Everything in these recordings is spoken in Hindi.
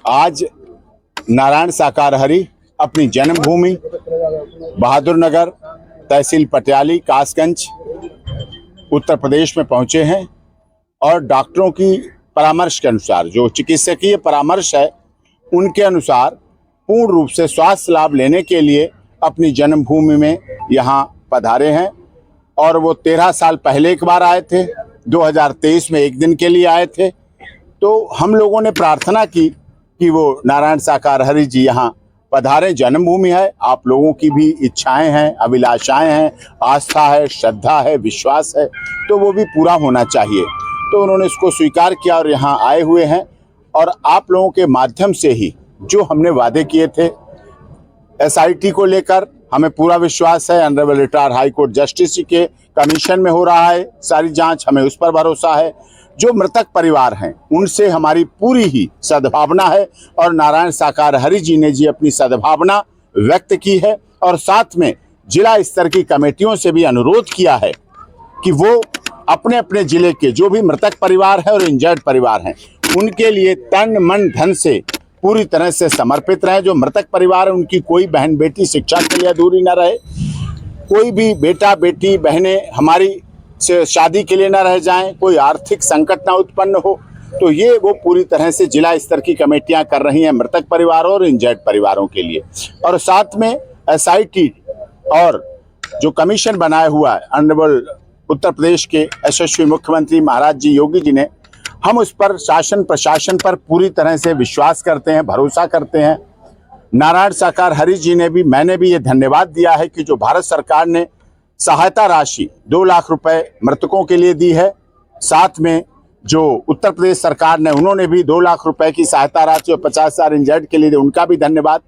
आज नारायण साकार हरि अपनी जन्मभूमि बहादुर नगर, तहसील पटियाली, कासगंज, उत्तर प्रदेश में पहुंचे हैं और डॉक्टरों की परामर्श के अनुसार, जो चिकित्सकीय परामर्श है उनके अनुसार पूर्ण रूप से स्वास्थ्य लाभ लेने के लिए अपनी जन्मभूमि में यहाँ पधारे हैं। और वो 13 साल पहले एक बार आए थे, 2023 में एक दिन के लिए आए थे। तो हम लोगों ने प्रार्थना की कि वो नारायण साकार हरि जी यहाँ पधारें। जन्मभूमि है, आप लोगों की भी इच्छाएं हैं, अभिलाषाएं हैं, आस्था है, श्रद्धा है, विश्वास है, तो वो भी पूरा होना चाहिए। तो उन्होंने इसको स्वीकार किया और यहाँ आए हुए हैं। और आप लोगों के माध्यम से ही जो हमने वादे किए थे SIT को लेकर, हमें पूरा विश्वास है honourable retired high court justice के कमीशन में हो रहा है सारी जांच, हमें उस पर भरोसा है। जो मृतक परिवार हैं उनसे हमारी पूरी ही सद्भावना है और नारायण साकार हरि जी ने जी अपनी सद्भावना व्यक्त की है। और साथ में जिला स्तर की कमेटियों से भी अनुरोध किया है कि वो अपने अपने जिले के जो भी मृतक परिवार हैं और इंजर्ड परिवार हैं उनके लिए तन मन धन से पूरी तरह से समर्पित रहे। जो मृतक परिवार है उनकी कोई बहन बेटी शिक्षा के लिए अधूरी न रहे, कोई भी बेटा बेटी बहनें हमारी से शादी के लिए न रह जाएं, कोई आर्थिक संकट ना उत्पन्न हो। तो ये वो पूरी तरह से जिला स्तर की कमेटियां कर रही हैं मृतक परिवारों और इंजर्ड परिवारों के लिए। और साथ में SIT और जो कमीशन बनाया हुआ है ऑनरेबल उत्तर प्रदेश के यशस्वी मुख्यमंत्री महाराज जी योगी जी ने, हम उस पर शासन प्रशासन पर पूरी तरह से विश्वास करते हैं, भरोसा करते हैं। नारायण साकार हरि जी ने भी, मैंने भी ये धन्यवाद दिया है कि जो भारत सरकार ने सहायता राशि 2 लाख रुपए मृतकों के लिए दी है, साथ में जो उत्तर प्रदेश सरकार ने उन्होंने भी 2 लाख रुपए की सहायता राशि और 50,000 इंजर्ड के लिए दी, उनका भी धन्यवाद।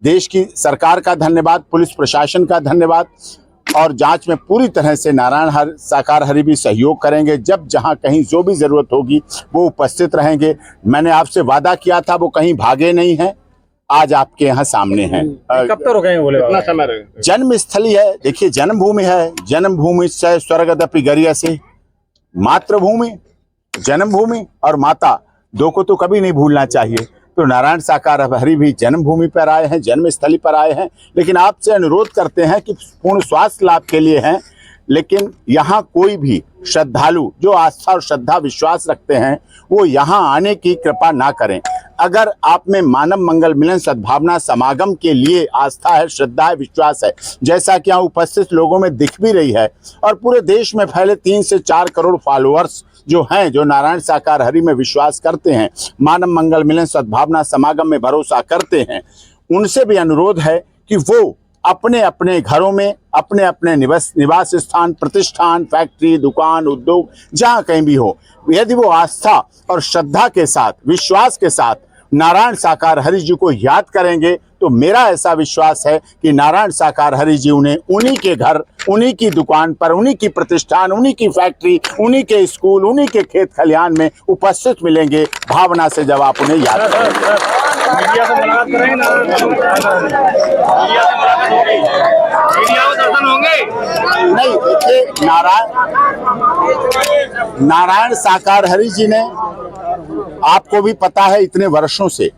देश की सरकार का धन्यवाद, पुलिस प्रशासन का धन्यवाद। और जांच में पूरी तरह से नारायण साकार हरि भी सहयोग करेंगे। जब जहां कहीं जो भी जरूरत होगी वो उपस्थित रहेंगे। मैंने आपसे वादा किया था, वो कहीं भागे नहीं हैं, आज आपके यहाँ सामने हैं। कब तक रुके बोले? कितना समय रहेगा? जन्म स्थली है, देखिए जन्मभूमि है, जन्मभूमि से स्वर्गदपि गरियसे, मातृभूमि, जन्मभूमि और माता दो को तो कभी नहीं भूलना चाहिए। तो नारायण साकार हरि भी जन्मभूमि पर आए हैं, जन्मस्थली पर आए हैं, लेकिन आपसे अनुरोध करते हैं कि पूर्ण स्वास्थ्य लाभ के लिए हैं। लेकिन यहाँ कोई भी श्रद्धालु जो आस्था और श्रद्धा विश्वास रखते हैं वो यहाँ आने की कृपा ना करें। अगर आप में मानव मंगल मिलन सद्भावना समागम के लिए आस्था है, श्रद्धा है, विश्वास है, जैसा कि यहाँ उपस्थित लोगों में दिख भी रही है, और पूरे देश में फैले 3 से 4 करोड़ फॉलोअर्स जो हैं, जो नारायण साकार हरि में विश्वास करते हैं, मानव मंगल मिलन सद्भावना समागम में भरोसा करते हैं, उनसे भी अनुरोध है कि वो अपने अपने घरों में, अपने अपने निवास स्थान, प्रतिष्ठान, फैक्ट्री, दुकान, उद्योग, जहाँ कहीं भी हो, यदि वो आस्था और श्रद्धा के साथ, विश्वास के साथ नारायण साकार हरि जी को याद करेंगे, तो मेरा ऐसा विश्वास है कि नारायण साकार हरि जी उन्हें उन्हीं के घर, उन्हीं की दुकान पर, उन्हीं की प्रतिष्ठान, उन्हीं की फैक्ट्री, उन्हीं के स्कूल, उन्हीं के खेत खलिहान में उपस्थित मिलेंगे, भावना से जब आप उन्हें याद करेंगे। मीडिया से मुलाकात करेंगे, मीडिया में दर्शन होंगे? नहीं, देखिए नारायण साकार हरि जी ने, आपको भी पता है इतने वर्षों से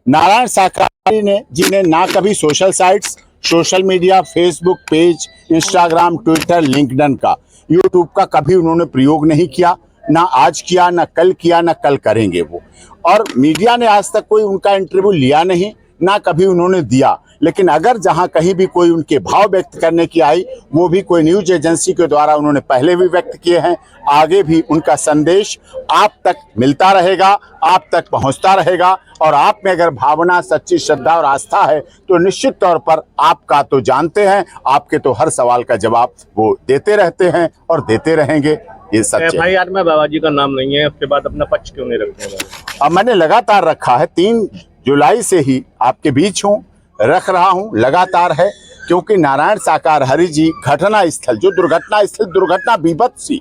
नारायण साकार जी ने ना कभी social sites, social media, Facebook page, Instagram, Twitter, LinkedIn का, यूट्यूब का कभी उन्होंने प्रयोग नहीं किया, ना आज किया, ना कल किया, ना कल करेंगे वो। और मीडिया ने आज तक कोई उनका इंटरव्यू लिया नहीं, ना कभी उन्होंने दिया। लेकिन अगर जहां कहीं भी कोई उनके भाव व्यक्त करने की आई, वो भी कोई न्यूज एजेंसी के द्वारा उन्होंने पहले भी व्यक्त किए हैं। आगे भी उनका संदेश आप तक मिलता रहेगा, आप तक पहुंचता रहेगा। और आप में अगर भावना, सच्ची श्रद्धा और आस्था है तो निश्चित तौर पर आपका तो जानते हैं, आपके तो हर सवाल का जवाब वो देते रहते हैं और देते रहेंगे। ये सच है। FIR में बाबा जी का नाम नहीं है, उसके बाद अपना पक्ष क्यों नहीं रखते हैं? अब मैंने लगातार रखा है, 3 जुलाई से ही आपके बीच हूँ, रख रहा हूँ, लगातार है। क्योंकि नारायण साकार हरि जी घटना स्थल, जो दुर्घटना स्थल, दुर्घटना विभत्स थी,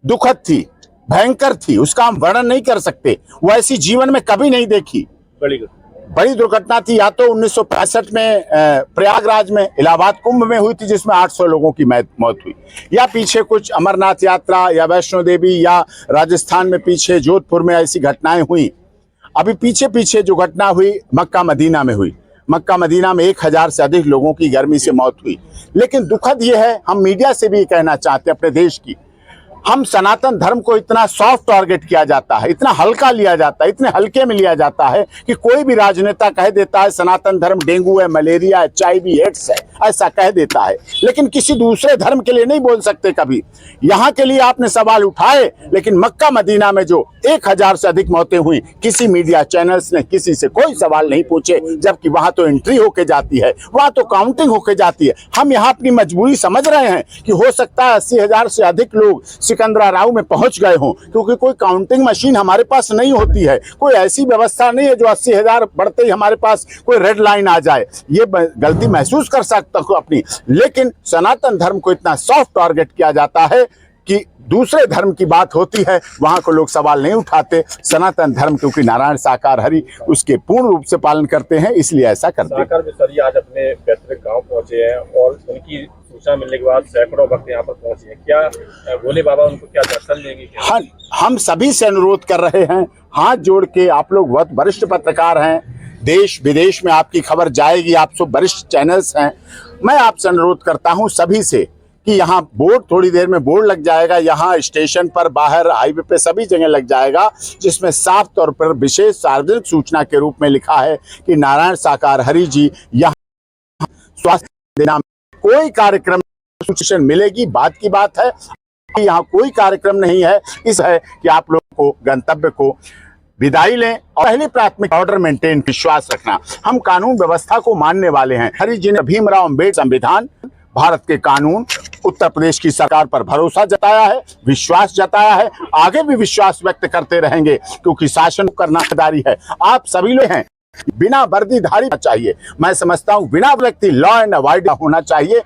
दुखद थी, भयंकर थी, उसका हम वर्णन नहीं कर सकते। वो ऐसी जीवन में कभी नहीं देखी बड़ी दुर्घटना थी। या तो 1965 में प्रयागराज में इलाहाबाद कुंभ में हुई थी जिसमें 800 लोगों की मौत हुई, या पीछे कुछ अमरनाथ यात्रा या वैष्णो देवी या राजस्थान में पीछे जोधपुर में ऐसी घटनाएं हुई। अभी पीछे पीछे जो घटना हुई मक्का मदीना में हुई, मक्का मदीना में 1000 से अधिक लोगों की गर्मी से मौत हुई। लेकिन दुखद ये है, हम मीडिया से भी कहना चाहते हैं अपने देश की, हम सनातन धर्म को इतना सॉफ्ट टारगेट किया जाता है, इतना हल्का लिया जाता है, इतने हल्के में लिया जाता है कि कोई भी राजनेता कह देता है सनातन धर्म डेंगू है, मलेरिया है, HIV एड्स है, ऐसा कह देता है। लेकिन किसी दूसरे धर्म के लिए नहीं बोल सकते कभी। यहाँ के लिए आपने सवाल उठाए, लेकिन मक्का मदीना में जो 1000 से अधिक मौतें हुई, किसी मीडिया चैनल्स ने किसी से कोई सवाल नहीं पूछे, जबकि वहां तो एंट्री होके जाती है, वहां तो काउंटिंग होके जाती है। हम यहाँ अपनी मजबूरी समझ रहे हैं कि हो सकता है 80,000 से अधिक लोग सिकंदराबाद में पहुंच गए हों, क्योंकि कोई काउंटिंग मशीन हमारे पास नहीं होती है, कोई ऐसी व्यवस्था नहीं है जो 80,000 बढ़ते ही हमारे पास कोई रेड लाइन आ जाए। ये गलती महसूस कर सकता हूं अपनी, लेकिन सनातन धर्म को इतना सॉफ्ट टारगेट किया जाता है कि दूसरे धर्म की बात होती है वहां को लोग सवाल नहीं उठाते। सनातन धर्म क्योंकि नारायण साकार हरि उसके पूर्ण रूप से पालन करते हैं, इसलिए ऐसा करते हैं। साकार बिसरिया आज अपने पैतृक गांव पहुंचे हैं और उनकी सूचना मिलने के बाद सैकड़ों भक्त यहाँ पर पहुंचे हैं। क्या भोले बाबा उनको क्या दर्शन देंगे? हम सभी से अनुरोध कर रहे हैं, हाथ जोड़ के, आप लोग बहुत वरिष्ठ पत्रकार हैं, देश विदेश में आपकी खबर जाएगी, आप सब वरिष्ठ चैनल्स हैं, मैं आपसे अनुरोध करता हूं सभी से कि यहाँ बोर्ड, थोड़ी देर में बोर्ड लग जाएगा, यहाँ स्टेशन पर, बाहर, हाईवे पे, सभी जगह लग जाएगा, जिसमें साफ तौर पर विशेष सार्वजनिक सूचना के रूप में लिखा है कि नारायण साकार हरि जी यहाँ स्वास्थ्य देना, कोई कार्यक्रम सूचना मिलेगी, बात की बात है, यहाँ कोई कार्यक्रम नहीं है। इस है कि आप लोगों को गंतव्य को विदाई लें और पहली प्राथमिक ऑर्डर मेंटेन, विश्वास रखना। हम कानून व्यवस्था को मानने वाले हैं। हरि जी ने भीमराव अम्बेडकर संविधान, भारत के कानून, उत्तर प्रदेश की सरकार पर भरोसा जताया है, विश्वास जताया है, आगे भी विश्वास व्यक्त करते रहेंगे, क्योंकि शासन करना जिम्मेदारी है। आप सभी लोग हैं, बिना वर्दीधारी चाहिए, मैं समझता हूं बिना व्यक्ति लॉ एंड ऑर्डर होना चाहिए।